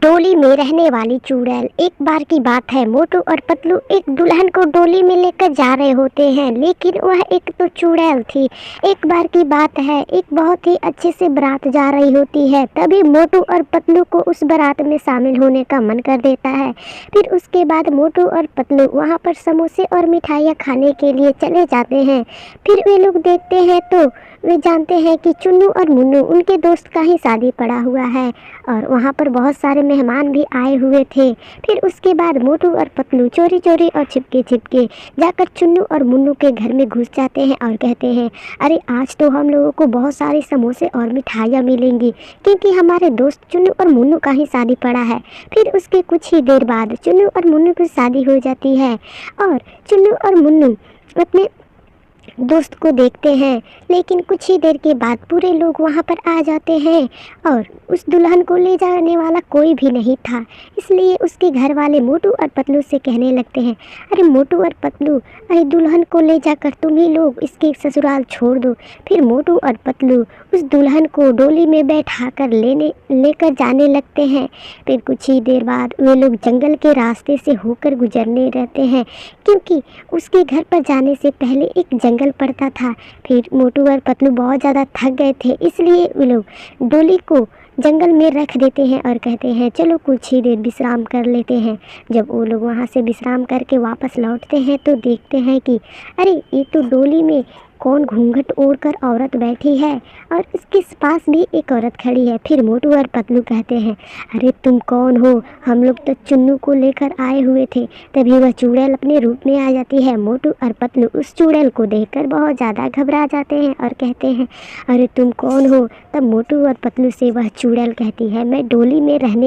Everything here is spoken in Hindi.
डोली में रहने वाली चुड़ैल। एक बार की बात है, मोटू और पतलू एक दुल्हन को डोली में लेकर जा रहे होते हैं, लेकिन वह एक तो चुड़ैल थी। एक बार की बात है, एक बहुत ही अच्छे से बारात जा रही होती है। तभी मोटू और पतलू को उस बारात में शामिल होने का मन कर देता है। फिर उसके बाद मोटू और पतलू वहाँ पर समोसे और मिठाइयाँ खाने के लिए चले जाते हैं। फिर वे लोग देखते हैं तो वे जानते हैं कि चुन्नू और मुन्नू उनके दोस्त का ही शादी पड़ा हुआ है और वहाँ पर बहुत सारे मेहमान भी आए हुए थे। फिर उसके बाद मोटू और पतलू चोरी चोरी और छिपके छिपके जाकर चुन्नू और मुन्नू के घर में घुस जाते हैं और कहते हैं, अरे आज तो हम लोगों को बहुत सारे समोसे और मिठाइयाँ मिलेंगी क्योंकि हमारे दोस्त चुन्नू और मुन्नू का ही शादी पड़ा है। फिर उसके कुछ ही देर बाद चुन्नू और मुन्नू की शादी हो जाती है और चुन्नू और मुन्नू अपने दोस्त को देखते हैं, लेकिन कुछ ही देर के बाद पूरे लोग वहाँ पर आ जाते हैं और उस दुल्हन को ले जाने वाला कोई भी नहीं था। इसलिए उसके घर वाले मोटू और पतलू से कहने लगते हैं, अरे मोटू और पतलू, अरे दुल्हन को ले जाकर तुम ही लोग इसके ससुराल छोड़ दो। फिर मोटू और पतलू उस दुल्हन को डोली में बैठाकर लेकर जाने लगते हैं। फिर कुछ ही देर बाद वे लोग जंगल के रास्ते से होकर गुजरने रहते हैं, क्योंकि उसके घर पर जाने से पहले एक जंगल पड़ता था। फिर मोटू और पतलू बहुत ज़्यादा थक गए थे, इसलिए वे लोग डोली को जंगल में रख देते हैं और कहते हैं, चलो कुछ ही देर विश्राम कर लेते हैं। जब वो लोग वहाँ से विश्राम करके वापस लौटते हैं तो देखते हैं कि अरे ये तो डोली में कौन घूंघट ओढ़कर औरत बैठी है और इसके पास भी एक औरत खड़ी है। फिर मोटू और पतलू कहते हैं, अरे तुम कौन हो? हम लोग तो चुन्नू को लेकर आए हुए थे। तभी वह चुड़ैल अपने रूप में आ जाती है। मोटू और पतलू उस चुड़ैल को देखकर बहुत ज़्यादा घबरा जाते हैं और कहते हैं, अरे तुम कौन हो? तब मोटू और पतलू से वह चुड़ैल कहती है, मैं डोली में रहने